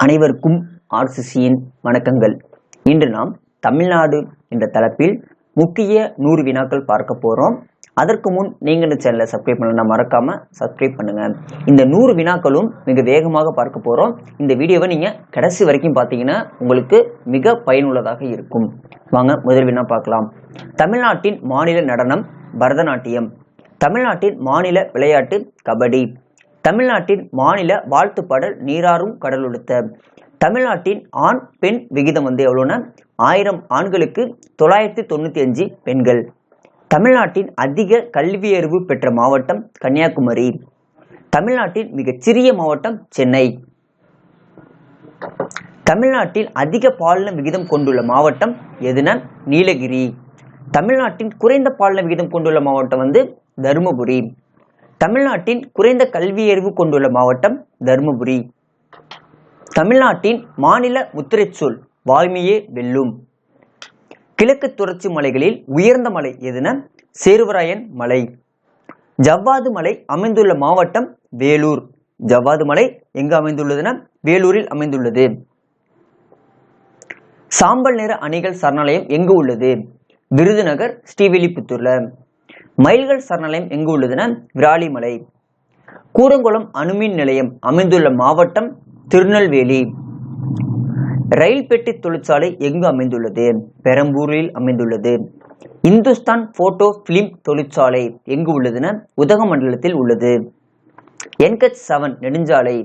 அனைவருக்கும் ஆர்சிசியின் வணக்கங்கள். இன்று நாம் தமிழ்நாடு என்ற தலைப்பில் முக்கிய 100 வினாக்கள் பார்க்க போறோம். அதற்கு முன் நீங்க இந்த சேனலை சப்ஸ்கிரைப் பண்ணலாம், மறக்காம சப்ஸ்கிரைப் பண்ணுங்க. இந்த 100 வினாக்களும் மிக வேகமாக பார்க்க போறோம். இந்த வீடியோவை நீங்க கடைசி வரைக்கும் பார்த்தீங்கன்னா உங்களுக்கு மிக பயனுள்ளதாக இருக்கும். வாங்க முதல் வினா பார்க்கலாம். தமிழ்நாட்டின் மாநில நடனம் பரதநாட்டியம். தமிழ்நாட்டின் மாநில விளையாட்டு கபடி. தமிழ்நாட்டின் மாநில வாழ்த்து பாடல் நீராறும் கடலொடுத்த. தமிழ்நாட்டின் ஆண் பெண் விகிதம் எவ்வளோன்னா 1000 ஆண்களுக்கு 995 பெண்கள். தமிழ்நாட்டின் அதிக கல்வியறிவு பெற்ற மாவட்டம் கன்னியாகுமரி. தமிழ்நாட்டின் மிகச்சிறிய மாவட்டம் சென்னை. தமிழ்நாட்டில் அதிக பாலின விகிதம் கொண்டுள்ள மாவட்டம் எதுனா நீலகிரி. தமிழ்நாட்டின் குறைந்த பாலின விகிதம் கொண்டுள்ள மாவட்டம் தருமபுரி. தமிழ்நாட்டின் குறைந்த கல்வியறிவு கொண்டுள்ள மாவட்டம் தருமபுரி. தமிழ்நாட்டின் மாநில முத்திரைச்சொல் வாய்மையே வெல்லும். கிழக்கு தொடர்ச்சி மலைகளில் உயர்ந்த மலை எதுனா சேர்வராயன் மலை. ஜவ்வாது மலை அமைந்துள்ள மாவட்டம் வேலூர். ஜவ்வாது மலை எங்கு அமைந்துள்ளதுன்னா வேலூரில் அமைந்துள்ளது. சாம்பல் நிற அணிகள் சரணாலயம் எங்கு உள்ளது? விருதுநகர் ஸ்ரீவில்லிபுத்தூர்ல. மயில்கள் சரணாலயம் எங்கு உள்ளதுன்னா விராலிமலை. கூடங்குளம் அணுமின் நிலையம் அமைந்துள்ள மாவட்டம் திருநெல்வேலி. ரயில் பெட்டி தொழிற்சாலை எங்கு அமைந்துள்ளது? பெரம்பூரில் அமைந்துள்ளது. இந்துஸ்தான் போட்டோ பிலிம் தொழிற்சாலை எங்கு உள்ளதுன்னா உதகமண்டலத்தில் உள்ளது. NH7 நெடுஞ்சாலை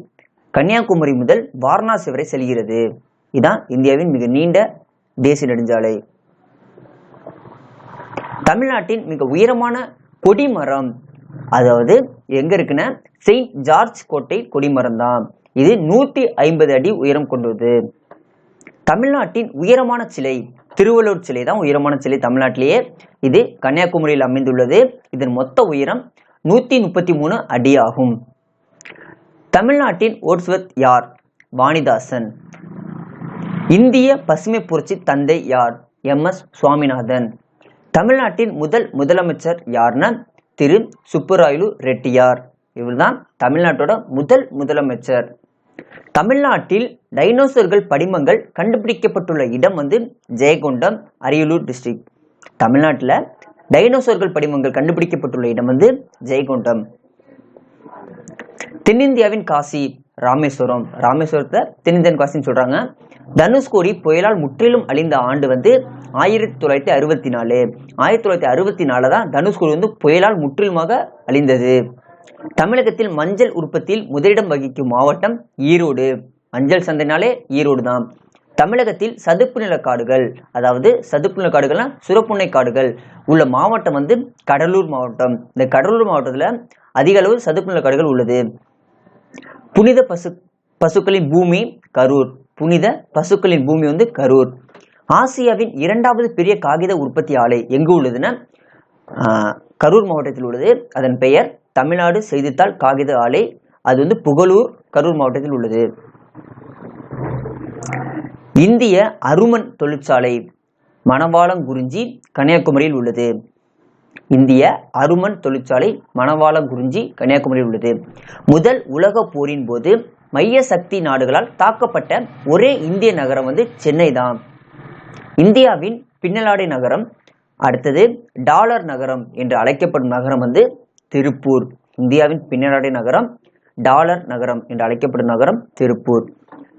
கன்னியாகுமரி முதல் வாரணாசி வரை செல்கிறது. இதான் இந்தியாவின் மிக நீண்ட தேசிய நெடுஞ்சாலை. தமிழ்நாட்டின் மிக உயரமான கொடிமரம் எங்க இருக்குன்னா செயின்ட் ஜார்ஜ் கோட்டை கொடிமரம் தான். இது 150 அடி உயரம் கொண்டது. தமிழ்நாட்டின் உயரமான சிலை திருவள்ளுவர் சிலை தான் உயரமான சிலை தமிழ்நாட்டிலேயே. இது கன்னியாகுமரியில் அமைந்துள்ளது. இதன் மொத்த உயரம் 133 அடி ஆகும். தமிழ்நாட்டின் ஓர்ஸ்வர்த் யார்? வாணிதாசன். இந்திய பசுமை புரட்சி தந்தை யார்? MS சுவாமிநாதன். தமிழ்நாட்டின் முதலமைச்சர் யார்னா திரு சுப்புராயலு ரெட்டியார். இவர்தான் தமிழ்நாட்டோட முதலமைச்சர். தமிழ்நாட்டில் டைனோசர்கள் படிமங்கள் கண்டுபிடிக்கப்பட்டுள்ள இடம் ஜெயங்கொண்டம், அரியலூர் டிஸ்ட்ரிக்ட். தமிழ்நாட்டில் டைனோசர்கள் படிமங்கள் கண்டுபிடிக்கப்பட்டுள்ள இடம் ஜெயங்கொண்டம். தென்னிந்தியாவின் காசி ராமேஸ்வரம். ராமேஸ்வரத்தை தென்னிந்தியன் காசின்னு சொல்றாங்க. தனுஷ்கோடி புயலால் முற்றிலும் அழிந்த ஆண்டு 1964. 1964 தான் தனுஷ்கோடி புயலால் முற்றிலுமாக அழிந்தது. தமிழகத்தில் மஞ்சள் உற்பத்தியில் முதலிடம் வகிக்கும் மாவட்டம் ஈரோடு. மஞ்சள் சந்தைனாலே ஈரோடு தான். தமிழகத்தில் சதுப்பு நில காடுகள் சதுப்பு நில காடுகள்னா சுரப்புன்னை காடுகள் உள்ள மாவட்டம் கடலூர் மாவட்டம். இந்த கடலூர் மாவட்டத்தில் அதிக அளவு சதுப்பு நில காடுகள் உள்ளது. புனித பசுக்களின் பூமி கரூர். புனித பசுக்களின் பூமி கரூர். ஆசியாவின் 2வது பெரிய காகித உற்பத்தி ஆலை எங்கு உள்ளதுன்னா கரூர் மாவட்டத்தில் உள்ளது. அதன் பெயர் தமிழ்நாடு செய்தித்தாள் காகித ஆலை. அது புகழூர் கரூர் மாவட்டத்தில் உள்ளது. இந்திய அருமன் தொழிற்சாலை மணவாளங்குறிஞ்சி கன்னியாகுமரியில் உள்ளது. இந்திய அருமன் தொழிற்சாலை மணவாளங்குறிஞ்சி கன்னியாகுமரியில் உள்ளது. முதல் உலக போரின் போது மைய சக்தி நாடுகளால் தாக்கப்பட்ட ஒரே இந்திய நகரம் சென்னை தான். இந்தியாவின் பின்னலாடை நகரம் அடுத்தது டாலர் நகரம் என்று அழைக்கப்படும் நகரம் திருப்பூர். இந்தியாவின் பின்னலாடை நகரம் டாலர் நகரம் என்று அழைக்கப்படும் நகரம் திருப்பூர்.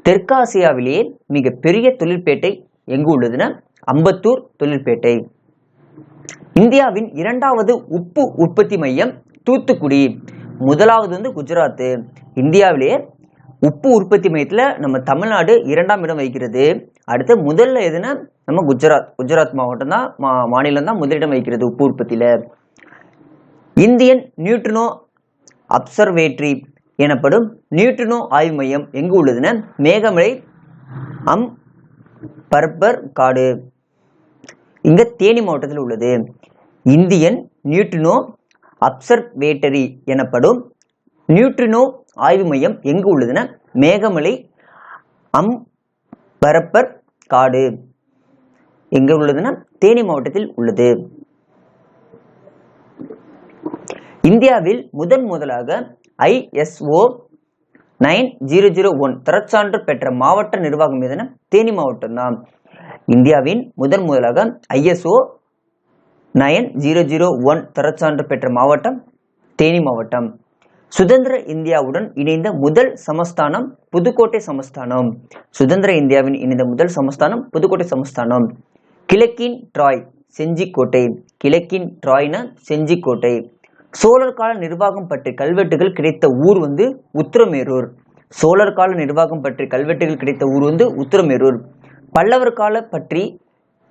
தெற்காசியாவிலேயே மிக பெரிய தொழிற்பேட்டை எங்கு உள்ளதுன்னா அம்பத்தூர் தொழிற்பேட்டை. இந்தியாவின் 2வது உப்பு உற்பத்தி மையம் தூத்துக்குடி. முதலாவது குஜராத். இந்தியாவிலேயே உப்பு உற்பத்தி மையத்துல நம்ம தமிழ்நாடு 2ஆம் இடம் வகிக்கிறது. அடுத்து முதல்ல எதுனா நம்ம குஜராத் மாவட்டம் தான் மாநிலம் தான் முதலிடம் வகிக்கிறது உப்பு உற்பத்தியில. இந்தியன் நியூட்ரினோ அப்சர்வேட்டரி எனப்படும் நியூட்ரினோ ஆய்வு மையம் எங்கு உள்ளதுன்னா மேகமலை பர்பர் காடு இங்க தேனி மாவட்டத்தில் உள்ளது. இந்தியன் நியூட்ரினோ அப்சர்வேட்டரி எனப்படும் நியூட்ரினோ ஆய்வு மையம் எங்கு உள்ளதுன்னா மேகமலை பரப்பர் காடு எங்க உள்ளதுன்னா தேனி மாவட்டத்தில் உள்ளது. இந்தியாவில் முதலாக ISO 9001 தரச்சான்று பெற்ற மாவட்ட நிர்வாகம் எதுனா தேனி மாவட்டம் தான். இந்தியாவின் முதலாக ISO 9001 தரச்சான்று பெற்ற மாவட்டம் தேனி மாவட்டம். சுதந்திர இந்தியாவுடன் இணைந்த முதல் சமஸ்தானம் புதுக்கோட்டை சமஸ்தானம். சுதந்திர இந்தியாவின் இணைந்த முதல் சமஸ்தானம் புதுக்கோட்டை சமஸ்தானம். கிழக்கின் ட்ராய் செஞ்சிக்கோட்டை. கிழக்கின் ட்ராய்னா செஞ்சிக்கோட்டை. சோழர் கால நிர்வாகம் பற்றி கல்வெட்டுகள் கிடைத்த ஊர் உத்திரமேரூர். சோழர் கால நிர்வாகம் பற்றி கல்வெட்டுகள் கிடைத்த ஊர் உத்திரமேரூர். பல்லவர் கால பற்றி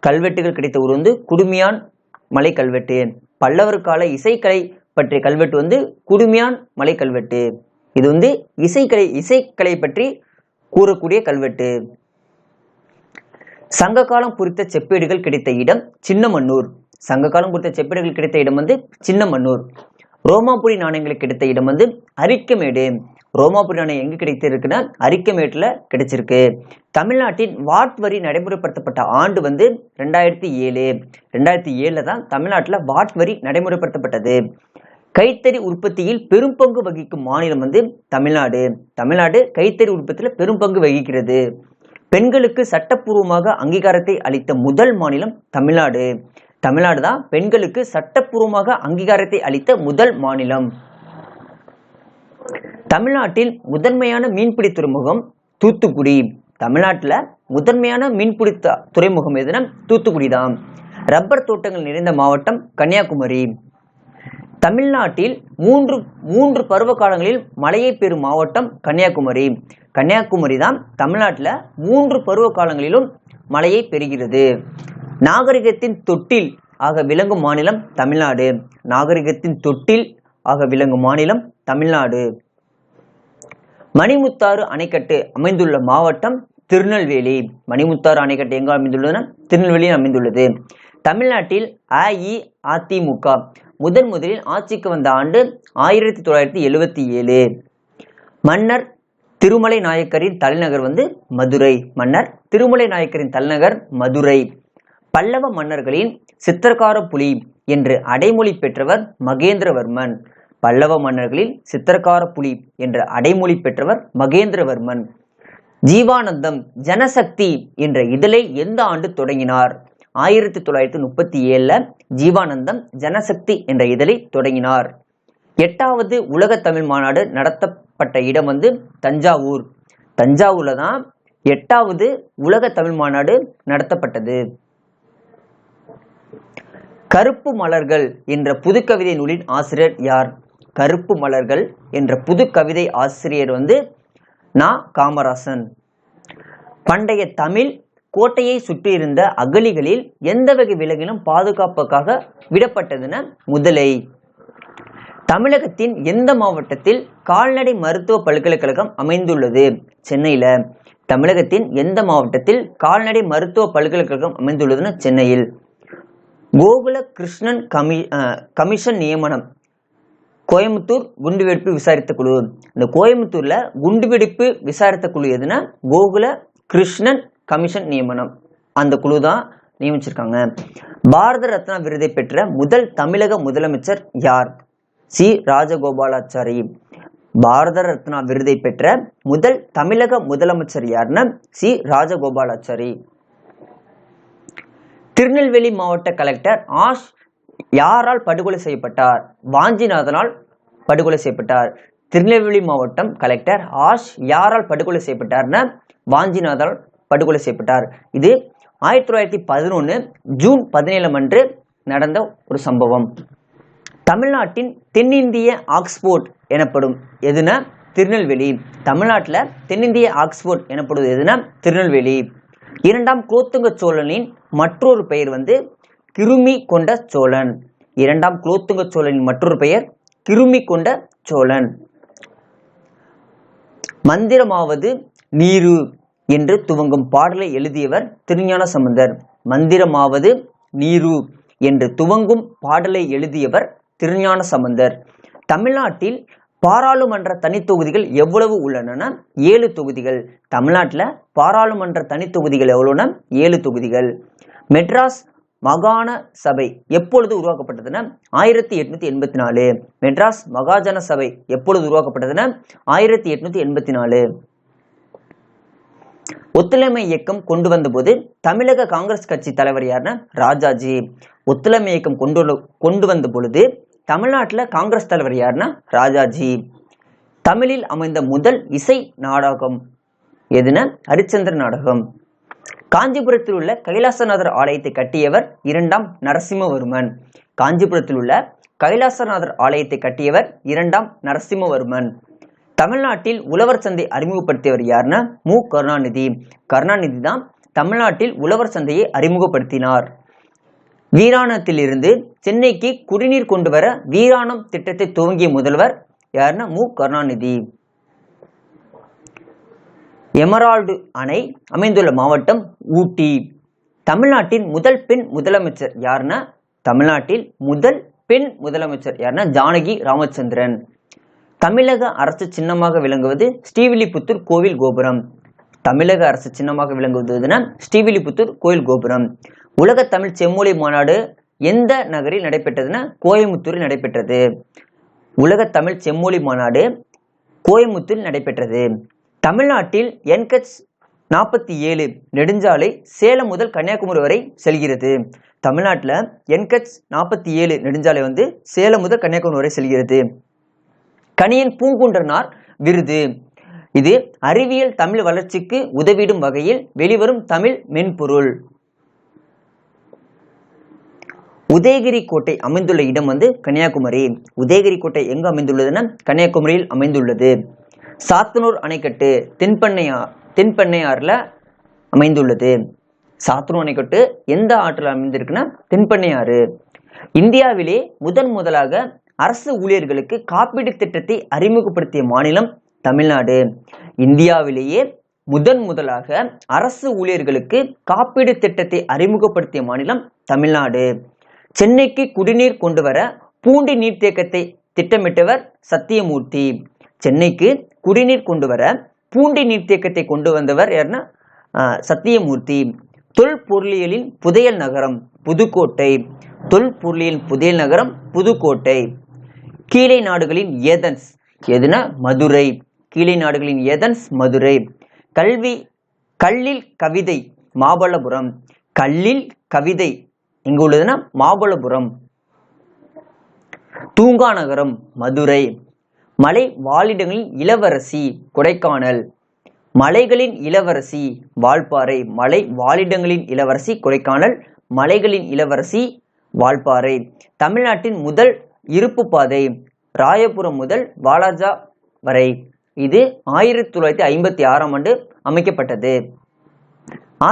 கல்வெட்டுகள் கிடைத்த ஊர் குடுமியான் மலை கல்வெட்டு. பல்லவர் கால இசைக்கலை பற்றிய கல்வெட்டு குடுமியான் மலை கல்வெட்டு. இது இசைக்கலை பற்றி கூறக்கூடிய கல்வெட்டு. சங்க காலம் குறித்த செப்பேடுகள் கிடைத்த இடம் சின்னமன்னூர். சங்க காலம் குறித்த செப்பேடுகள் கிடைத்த இடம் சின்னமன்னூர். ரோமாபுரி நாணயங்களுக்கு கிடைத்த இடம் அரிக்கமேடு. ரோமாபுரி நாணயம் எங்க கிடைத்திருக்குன்னா அரிக்கமேட்டுல கிடைச்சிருக்கு. தமிழ்நாட்டின் வாட் வரி நடைமுறைப்படுத்தப்பட்ட ஆண்டு 2007. 2007 தான் தமிழ்நாட்டில் வாட் வரி நடைமுறைப்படுத்தப்பட்டது. கைத்தறி உற்பத்தியில் பெரும் பங்கு வகிக்கும் மாநிலம் தமிழ்நாடு. தமிழ்நாடு கைத்தறி உற்பத்தியில் பெரும் பங்கு வகிக்கிறது. பெண்களுக்கு சட்டப்பூர்வமாக அங்கீகாரத்தை அளித்த முதல் மாநிலம் தமிழ்நாடு. தமிழ்நாடு தான் பெண்களுக்கு சட்டப்பூர்வமாக அங்கீகாரத்தை அளித்த முதல் மாநிலம். தமிழ்நாட்டில் முதன்மையான மீன்பிடி துறைமுகம் தூத்துக்குடி. தமிழ்நாட்டில் முதன்மையான மீன்பிடி துறைமுகம் எதுனா தூத்துக்குடி தான். ரப்பர் தோட்டங்கள் நிறைந்த மாவட்டம் கன்னியாகுமரி. தமிழ்நாட்டில் மூன்று பருவ காலங்களில் மழையை பெறும் மாவட்டம் கன்னியாகுமரி. கன்னியாகுமரி தான் தமிழ்நாட்டில் 3 பருவ காலங்களிலும் மழையை பெறுகிறது. நாகரிகத்தின் தொட்டில் ஆக விளங்கும் மாநிலம் தமிழ்நாடு. நாகரிகத்தின் தொட்டில் ஆக விளங்கும் மாநிலம் தமிழ்நாடு. மணிமுத்தாறு அணைக்கட்டு அமைந்துள்ள மாவட்டம் திருநெல்வேலி. மணிமுத்தாறு அணைக்கட்டு எங்க அமைந்துள்ளதுன்னா திருநெல்வேலியில் அமைந்துள்ளது. தமிழ்நாட்டில் அஇஅதிமுக முதலில் ஆட்சிக்கு வந்த ஆண்டு 1977. மன்னர் திருமலை நாயக்கரின் தலைநகர் மதுரை. மன்னர் திருமலை நாயக்கரின் தலைநகர் மதுரை. பல்லவ மன்னர்களின் சித்திரக்கார புலி என்று அடைமொழி பெற்றவர் மகேந்திரவர்மன். பல்லவ மன்னர்களில் சித்திரக்கார புலி என்ற அடைமொழி பெற்றவர் மகேந்திரவர்மன். ஜீவானந்தம் ஜனசக்தி என்ற இதழை எந்த ஆண்டு தொடங்கினார்? 1937 ஜீவானந்தம் ஜனசக்தி என்ற இதழை தொடங்கினார். 8வது உலக தமிழ் மாநாடு நடத்தப்பட்ட இடம் தஞ்சாவூர். தஞ்சாவூர்ல தான் 8வது உலக தமிழ் மாநாடு நடத்தப்பட்டது. கருப்பு மலர்கள் என்ற புதுக்கவிதை நூலின் ஆசிரியர் யார்? கருப்பு மலர்கள் என்ற புது கவிதை ஆசிரியர் காமராசன். பண்டைய தமிழ் கோட்டையை சுற்றியிருந்த அகழிகளில் எந்த வகை விலங்கினம் பாதுகாப்புக்காக விடப்பட்டதுன்னா முதலை. தமிழகத்தின் எந்த மாவட்டத்தில் கால்நடை மருத்துவ பல்கலைக்கழகம் அமைந்துள்ளது? சென்னையில. தமிழகத்தின் எந்த மாவட்டத்தில் கால்நடை மருத்துவ பல்கலைக்கழகம் அமைந்துள்ளதுன்னா சென்னையில். கோகுல கிருஷ்ணன் கமிஷன் நியமனம். கோயம்புத்தூர் குண்டுவெடிப்பு விசாரித்த குழு. இந்த கோயம்புத்தூர்ல குண்டுவெடிப்பு விசாரித்த குழு எதுனா கோகுல கிருஷ்ணன் கமிஷன் நியமனம். அந்த குழு தான் நியமிச்சிருக்காங்க. பாரத ரத்னா விருதை பெற்ற முதல் தமிழக முதலமைச்சர் யார்? சி ராஜகோபாலாச்சாரி. பாரத ரத்னா விருதை பெற்ற முதல் தமிழக முதலமைச்சர் யாருன்னா சி ராஜகோபாலாச்சாரி. திருநெல்வேலி மாவட்ட கலெக்டர் ஆஷ் யாரால் படுகொலை செய்யப்பட்டார்? வாஞ்சிநாதனால் படுகொலை செய்யப்பட்டார். திருநெல்வேலி மாவட்டம் கலெக்டர் ஆஷ் யாரால் படுகொலை செய்யப்பட்டார்னா வாஞ்சிநாதால் படுகொலை செய்யப்பட்டார். இது 1911 ஜூன் 17 அன்று நடந்த ஒரு சம்பவம். தமிழ்நாட்டின் தென்னிந்திய ஆக்ஸ்போர்ட் எனப்படும் எதுனா திருநெல்வேலி. தமிழ்நாட்டில் தென்னிந்திய ஆக்ஸ்போர்ட் எனப்படுவது எதுனா திருநெல்வேலி. 2ஆம் குலோத்துங்க சோழனின் மற்றொரு பெயர் கிருமி கொண்ட சோழன். 2ஆம் குலோத்துங்க சோழனின் மற்றொரு பெயர் கிருமி கொண்ட சோழன். மந்திரமாவது நீரு என்று துவங்கும் பாடலை எழுதியவர் திருஞான சம்பந்தர். மந்திரமாவது நீரு என்று துவங்கும் பாடலை எழுதியவர் திருஞான சம்பந்தர். தமிழ்நாட்டில் பாராளுமன்ற தனித்தொகுதிகள் எவ்வளவு உள்ளன? 7 தொகுதிகள். தமிழ்நாட்டில் பாராளுமன்ற தனித்தொகுதிகள் எவ்வளவுனா 7 தொகுதிகள். மெட்ராஸ் மாகாண சபை எப்பொழுது உருவாக்கப்பட்டதுன்னா 1884. மெட்ராஸ் மகாஜன சபை எப்பொழுது உருவாக்கப்பட்டதுன்னா 1884. ஒத்துழைமை இயக்கம் கொண்டு வந்தபோது தமிழக காங்கிரஸ் கட்சி தலைவர் யாருன்னா ராஜாஜி. ஒத்துழைமை இயக்கம் கொண்டு வந்த பொழுது தமிழ்நாட்டில் காங்கிரஸ் தலைவர் யாருன்னா ராஜாஜி. தமிழில் அமைந்த முதல் இசை நாடகம் எதுனா ஹரிச்சந்திர நாடகம். காஞ்சிபுரத்தில் உள்ள கைலாசநாதர் ஆலயத்தை கட்டியவர் 2ஆம் நரசிம்மவர்மன். காஞ்சிபுரத்தில் உள்ள கைலாசநாதர் ஆலயத்தை கட்டியவர் 2ஆம் நரசிம்மவர்மன். தமிழ்நாட்டில் உழவர் சந்தை அறிமுகப்படுத்தியவர் யாருன்னா மு கருணாநிதி. கருணாநிதி தான் தமிழ்நாட்டில் உழவர் சந்தையை அறிமுகப்படுத்தினார். வீராணத்திலிருந்து சென்னைக்கு குடிநீர் கொண்டு வர வீராணம் திட்டத்தை துவங்கிய முதல்வர் யாருன்னா மு கருணாநிதி. எமரால்டு அணை அமைந்துள்ள மாவட்டம் ஊட்டி. தமிழ்நாட்டின் முதல் பெண் முதலமைச்சர் யாருன்னா ஜானகி ராமச்சந்திரன். தமிழக அரசு சின்னமாக விளங்குவது ஸ்ரீவில்லிபுத்தூர் கோவில் கோபுரம். தமிழக அரசு சின்னமாக விளங்குவதுன்னா ஸ்ரீவில்லிபுத்தூர் கோயில் கோபுரம். உலக தமிழ் செம்மொழி மாநாடு எந்த நகரில் நடைபெற்றதுன்னா கோயமுத்தூரில் நடைபெற்றது. உலக தமிழ் செம்மொழி மாநாடு கோயமுத்தூரில் நடைபெற்றது. தமிழ்நாட்டில் NH 47 நெடுஞ்சாலை சேலம் முதல் கன்னியாகுமரி வரை செல்கிறது. தமிழ்நாட்டில் NH 47 நெடுஞ்சாலை சேலம் முதல் கன்னியாகுமரி வரை செல்கிறது. கணியன் பூங்குன்றனார் விருது இது அறிவியல் தமிழ் வளர்ச்சிக்கு உதவிடும் வகையில் வெளிவரும் தமிழ் மென்பொருள். உதயகிரி கோட்டை அமைந்துள்ள இடம் கன்னியாகுமரி. உதயகிரி கோட்டை எங்கு அமைந்துள்ளதுன்னா கன்னியாகுமரியில் அமைந்துள்ளது. சாத்தனூர் அணைக்கட்டு தென்பெண்ணையாறுல அமைந்துள்ளது. சாத்தனூர் அணைக்கட்டு எந்த ஆற்றில் அமைந்திருக்குன்னா தென்பெண்ணையாறு. இந்தியாவிலே முதலாக அரசு ஊழியர்களுக்கு காப்பீடு திட்டத்தை அறிமுகப்படுத்திய மாநிலம் தமிழ்நாடு. இந்தியாவிலேயே முதலாக அரசு ஊழியர்களுக்கு காப்பீடு திட்டத்தை அறிமுகப்படுத்திய மாநிலம் தமிழ்நாடு. சென்னைக்கு குடிநீர் கொண்டு வர பூண்டி நீர்த்தேக்கத்தை திட்டமிட்டவர் சத்தியமூர்த்தி. சென்னைக்கு குடிநீர் கொண்டு வர பூண்டி நீர்த்தேக்கத்தை கொண்டு வந்தவர் யாருன்னா சத்தியமூர்த்தி. தொல்பொருளியலின் புதையல் நகரம் புதுக்கோட்டை. தொல்பொருளியலின் புதையல் நகரம் புதுக்கோட்டை. கீழை நாடுகளின் ஏதென்ஸ் எதுனா மதுரை. கீழை நாடுகளின் ஏதென்ஸ் மதுரை. கல்லில் கவிதை மாமல்லபுரம். கல்லில் கவிதை எங்க உள்ளதுன்னா மாமல்லபுரம். தூங்கா நகரம் மதுரை. மலை வாழிடங்களின் இளவரசி கொடைக்கானல். மலைகளின் இளவரசி வால்பாறை. மலை வாழிடங்களின் இளவரசி கொடைக்கானல். மலைகளின் இளவரசி வால்பாறை. தமிழ்நாட்டின் முதல் இருப்பு பாதை ராயபுரம் முதல் வாலாஜா வரை. இது 1956ஆம் ஆண்டு அமைக்கப்பட்டது.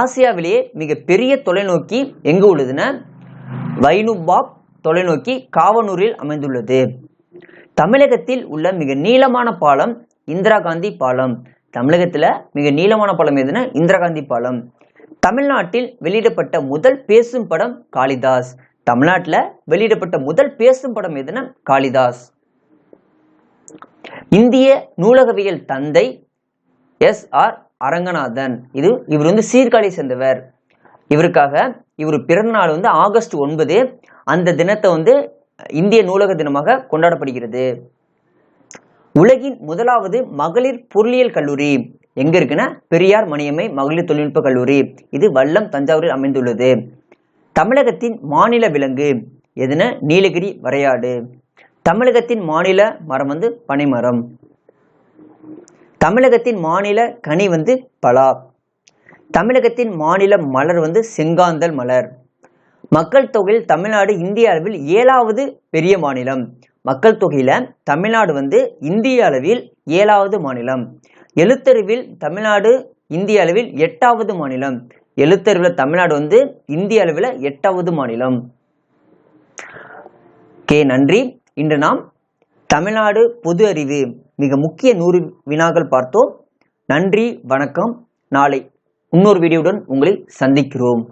ஆசியாவிலேயே மிக பெரிய தொலைநோக்கி எங்கு உள்ளதுன்னா வைனுபாப் தொலைநோக்கி காவனூரில் அமைந்துள்ளது. தமிழகத்தில் உள்ள மிக நீளமான பாலம் இந்திரா காந்தி பாலம். தமிழகத்துல மிக நீளமான பாலம் எதுனா இந்திரா காந்தி பாலம். தமிழ்நாட்டில் வெளியிடப்பட்ட முதல் பேசும் படம் காளிதாஸ். தமிழ்நாட்டில் வெளியிடப்பட்ட முதல் பேசும் படம் எதுனா காளிதாஸ். இந்திய நூலகவியல் தந்தை SR அரங்கநாதன். இவர் சீர்காழி சேர்ந்தவர். இவர் பிறந்த நாள் ஆகஸ்ட் 9. அந்த தினத்தை இந்திய நூலக தினமாக கொண்டாடப்படுகிறது. உலகின் முதலாவது மகளிர் பொருளியல் கல்லூரி எங்க இருக்குன்னா பெரியார் மணியம்மை மகளிர் தொழில்நுட்ப கல்லூரி. இது வல்லம் தஞ்சாவூரில் அமைந்துள்ளது. தமிழகத்தின் மாநில விலங்கு எதுனா நீலகிரி வரையாடு. தமிழகத்தின் மாநில மரம் பனைமரம். தமிழகத்தின் மாநில கனி பலா. தமிழகத்தின் மாநில மலர் செங்காந்தல் மலர். மக்கள் தொகையில் தமிழ்நாடு இந்திய அளவில் 7வது பெரிய மாநிலம். மக்கள் தொகையில தமிழ்நாடு இந்திய அளவில் 7வது மாநிலம். எழுத்தறிவில் தமிழ்நாடு இந்திய அளவில் 8வது மாநிலம். எழுத்தறிவில் தமிழ்நாடு இந்திய அளவில் 8வது மாநிலம். நன்றி. இன்று நாம் தமிழ்நாடு பொது அறிவு மிக முக்கிய 100 வினாக்கள் பார்த்தோம். நன்றி, வணக்கம். நாளை இன்னொரு வீடியோவுடன் உங்களை சந்திக்கிறோம்.